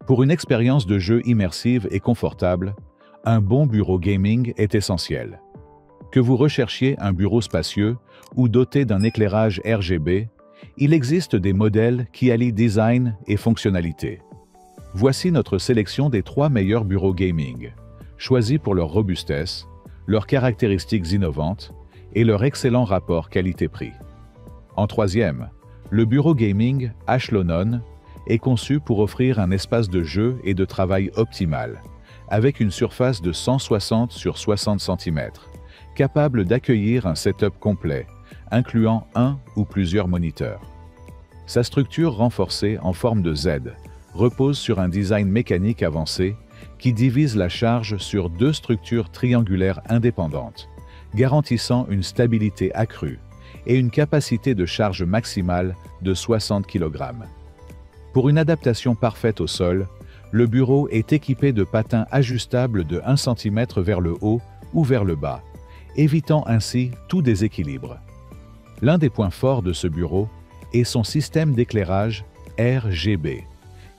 Pour une expérience de jeu immersive et confortable, un bon bureau gaming est essentiel. Que vous recherchiez un bureau spacieux ou doté d'un éclairage RGB, il existe des modèles qui allient design et fonctionnalité. Voici notre sélection des 3 meilleurs bureaux gaming, choisis pour leur robustesse, leurs caractéristiques innovantes et leur excellent rapport qualité-prix. En troisième, le bureau gaming Ashlonon est conçu pour offrir un espace de jeu et de travail optimal, avec une surface de 160 sur 60 cm, capable d'accueillir un setup complet, incluant un ou plusieurs moniteurs. Sa structure renforcée en forme de Z repose sur un design mécanique avancé qui divise la charge sur 2 structures triangulaires indépendantes, garantissant une stabilité accrue et une capacité de charge maximale de 60 kg. Pour une adaptation parfaite au sol, le bureau est équipé de patins ajustables de 1 cm vers le haut ou vers le bas, évitant ainsi tout déséquilibre. L'un des points forts de ce bureau est son système d'éclairage RGB,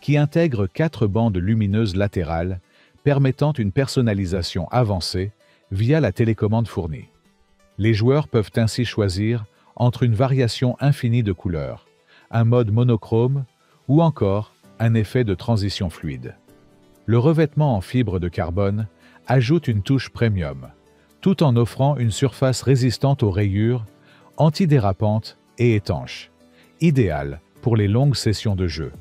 qui intègre 4 bandes lumineuses latérales permettant une personnalisation avancée via la télécommande fournie. Les joueurs peuvent ainsi choisir entre une variation infinie de couleurs, un mode monochrome ou encore un effet de transition fluide. Le revêtement en fibre de carbone ajoute une touche premium, tout en offrant une surface résistante aux rayures, antidérapante et étanche, idéale pour les longues sessions de jeu.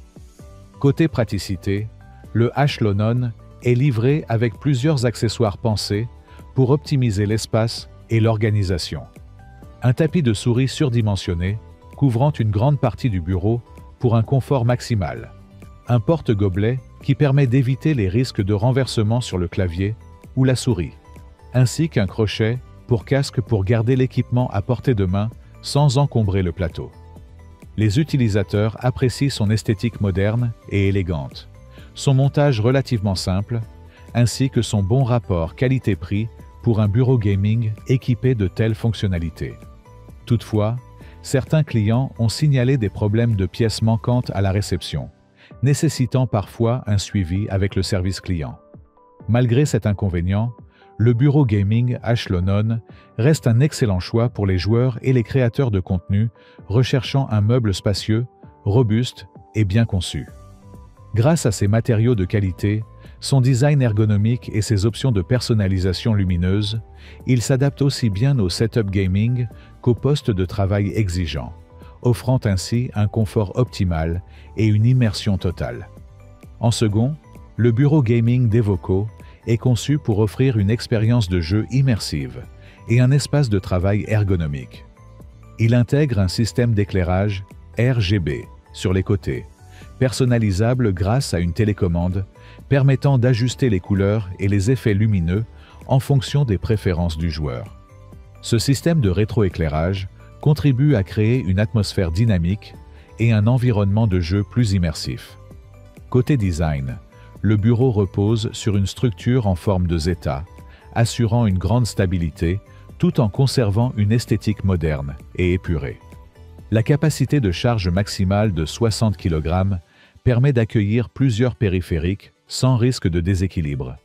Côté praticité, le Ashlonon est livré avec plusieurs accessoires pensés pour optimiser l'espace et l'organisation. Un tapis de souris surdimensionné, couvrant une grande partie du bureau pour un confort maximal. Un porte-gobelet qui permet d'éviter les risques de renversement sur le clavier ou la souris, ainsi qu'un crochet pour casque pour garder l'équipement à portée de main sans encombrer le plateau. Les utilisateurs apprécient son esthétique moderne et élégante, son montage relativement simple, ainsi que son bon rapport qualité-prix pour un bureau gaming équipé de telles fonctionnalités. Toutefois, certains clients ont signalé des problèmes de pièces manquantes à la réception, nécessitant parfois un suivi avec le service client. Malgré cet inconvénient, le bureau gaming Ashlonon reste un excellent choix pour les joueurs et les créateurs de contenu recherchant un meuble spacieux, robuste et bien conçu. Grâce à ses matériaux de qualité, son design ergonomique et ses options de personnalisation lumineuse, il s'adapte aussi bien au setup gaming qu'au poste de travail exigeant, offrant ainsi un confort optimal et une immersion totale. En second, le bureau gaming Devoco est conçu pour offrir une expérience de jeu immersive et un espace de travail ergonomique. Il intègre un système d'éclairage RGB sur les côtés, personnalisable grâce à une télécommande permettant d'ajuster les couleurs et les effets lumineux en fonction des préférences du joueur. Ce système de rétroéclairage contribue à créer une atmosphère dynamique et un environnement de jeu plus immersif. Côté design, le bureau repose sur une structure en forme de zeta, assurant une grande stabilité tout en conservant une esthétique moderne et épurée. La capacité de charge maximale de 60 kg permet d'accueillir plusieurs périphériques sans risque de déséquilibre.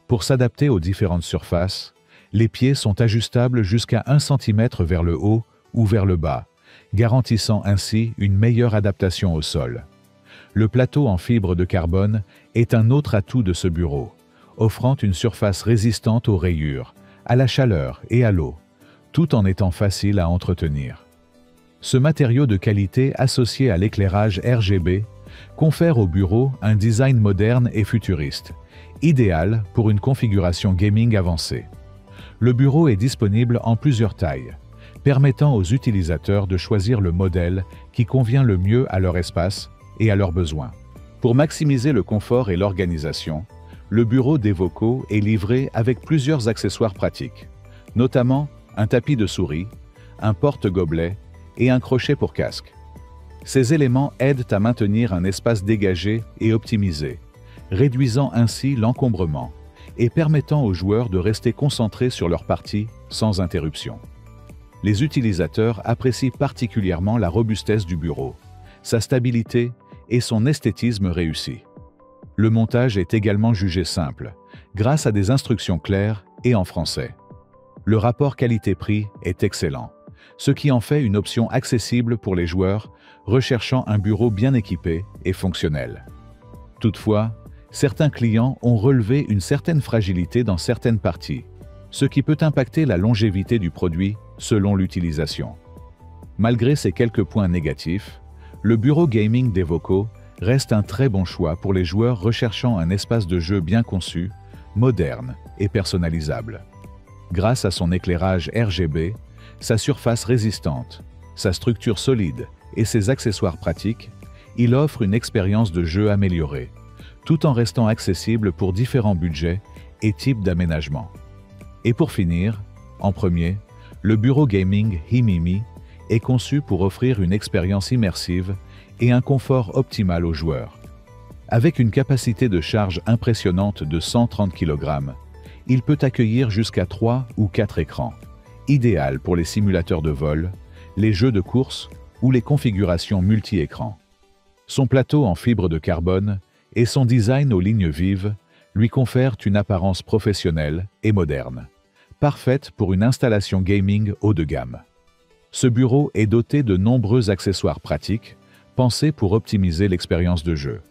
Pour s'adapter aux différentes surfaces, les pieds sont ajustables jusqu'à 1 cm vers le haut ou vers le bas, garantissant ainsi une meilleure adaptation au sol. Le plateau en fibre de carbone est un autre atout de ce bureau, offrant une surface résistante aux rayures, à la chaleur et à l'eau, tout en étant facile à entretenir. Ce matériau de qualité associé à l'éclairage RGB confère au bureau un design moderne et futuriste, idéal pour une configuration gaming avancée. Le bureau est disponible en plusieurs tailles, permettant aux utilisateurs de choisir le modèle qui convient le mieux à leur espace et à leurs besoins. Pour maximiser le confort et l'organisation, le bureau Devoco est livré avec plusieurs accessoires pratiques, notamment un tapis de souris, un porte-gobelet et un crochet pour casque. Ces éléments aident à maintenir un espace dégagé et optimisé, réduisant ainsi l'encombrement et permettant aux joueurs de rester concentrés sur leur partie sans interruption. Les utilisateurs apprécient particulièrement la robustesse du bureau, sa stabilité et son esthétisme réussi. Le montage est également jugé simple, grâce à des instructions claires et en français. Le rapport qualité-prix est excellent, ce qui en fait une option accessible pour les joueurs recherchant un bureau bien équipé et fonctionnel. Toutefois, certains clients ont relevé une certaine fragilité dans certaines parties, ce qui peut impacter la longévité du produit selon l'utilisation. Malgré ces quelques points négatifs, le bureau gaming d'Evoco reste un très bon choix pour les joueurs recherchant un espace de jeu bien conçu, moderne et personnalisable. Grâce à son éclairage RGB, sa surface résistante, sa structure solide et ses accessoires pratiques, il offre une expérience de jeu améliorée, tout en restant accessible pour différents budgets et types d'aménagement. Et pour finir, en premier, le bureau gaming Himimi est conçu pour offrir une expérience immersive et un confort optimal aux joueurs. Avec une capacité de charge impressionnante de 130 kg, il peut accueillir jusqu'à 3 ou 4 écrans, idéal pour les simulateurs de vol, les jeux de course ou les configurations multi-écrans. Son plateau en fibre de carbone et son design aux lignes vives lui confèrent une apparence professionnelle et moderne, parfaite pour une installation gaming haut de gamme. Ce bureau est doté de nombreux accessoires pratiques, pensés pour optimiser l'expérience de jeu.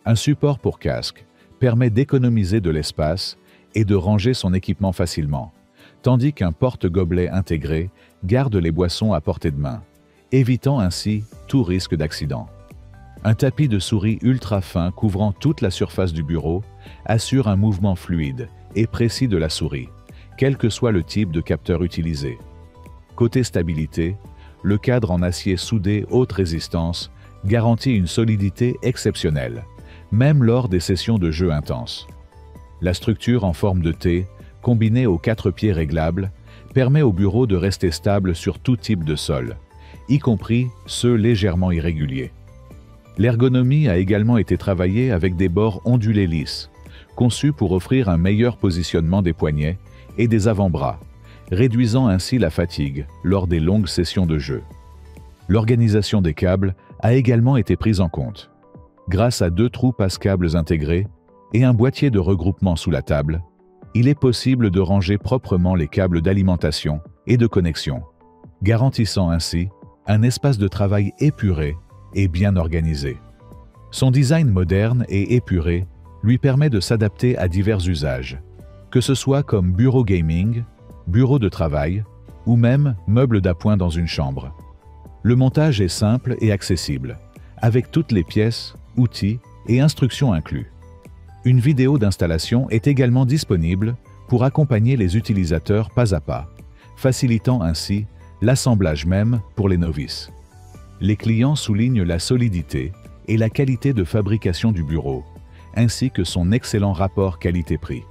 Un support pour casque permet d'économiser de l'espace et de ranger son équipement facilement, tandis qu'un porte-gobelet intégré garde les boissons à portée de main, évitant ainsi tout risque d'accident. Un tapis de souris ultra fin couvrant toute la surface du bureau assure un mouvement fluide et précis de la souris, quel que soit le type de capteur utilisé. Côté stabilité, le cadre en acier soudé haute résistance garantit une solidité exceptionnelle, même lors des sessions de jeu intenses. La structure en forme de T, combinée aux 4 pieds réglables, permet au bureau de rester stable sur tout type de sol, y compris ceux légèrement irréguliers. L'ergonomie a également été travaillée avec des bords ondulés lisses, conçus pour offrir un meilleur positionnement des poignets et des avant-bras, réduisant ainsi la fatigue lors des longues sessions de jeu. L'organisation des câbles a également été prise en compte. Grâce à 2 trous passe-câbles intégrés et un boîtier de regroupement sous la table, il est possible de ranger proprement les câbles d'alimentation et de connexion, garantissant ainsi un espace de travail épuré et bien organisé. Son design moderne et épuré lui permet de s'adapter à divers usages, que ce soit comme bureau gaming, bureau de travail ou même meuble d'appoint dans une chambre. Le montage est simple et accessible, avec toutes les pièces, outils et instructions inclus. Une vidéo d'installation est également disponible pour accompagner les utilisateurs pas à pas, facilitant ainsi l'assemblage même pour les novices. Les clients soulignent la solidité et la qualité de fabrication du bureau, ainsi que son excellent rapport qualité-prix.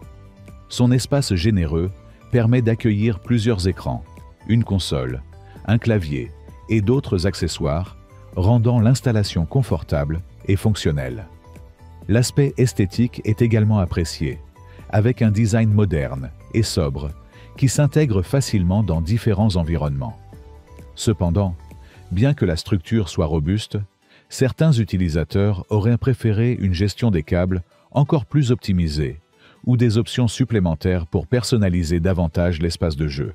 Son espace généreux permet d'accueillir plusieurs écrans, une console, un clavier et d'autres accessoires, rendant l'installation confortable et fonctionnelle. L'aspect esthétique est également apprécié, avec un design moderne et sobre qui s'intègre facilement dans différents environnements. Cependant, bien que la structure soit robuste, certains utilisateurs auraient préféré une gestion des câbles encore plus optimisée ou des options supplémentaires pour personnaliser davantage l'espace de jeu.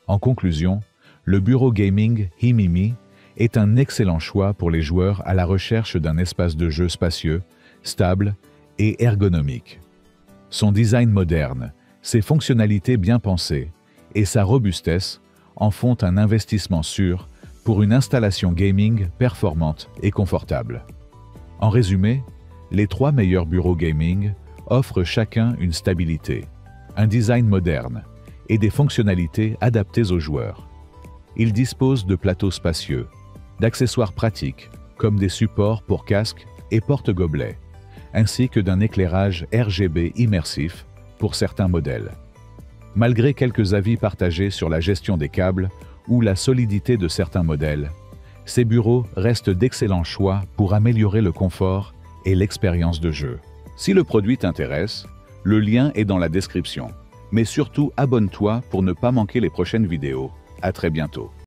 En conclusion, le bureau gaming Himimi est un excellent choix pour les joueurs à la recherche d'un espace de jeu spacieux, stable et ergonomique. Son design moderne, ses fonctionnalités bien pensées et sa robustesse en font un investissement sûr pour une installation gaming performante et confortable. En résumé, les 3 meilleurs bureaux gaming offrent chacun une stabilité, un design moderne et des fonctionnalités adaptées aux joueurs. Ils disposent de plateaux spacieux, d'accessoires pratiques comme des supports pour casques et porte-gobelets, ainsi que d'un éclairage RGB immersif pour certains modèles. Malgré quelques avis partagés sur la gestion des câbles ou la solidité de certains modèles, ces bureaux restent d'excellents choix pour améliorer le confort et l'expérience de jeu. Si le produit t'intéresse, le lien est dans la description. Mais surtout, abonne-toi pour ne pas manquer les prochaines vidéos. À très bientôt.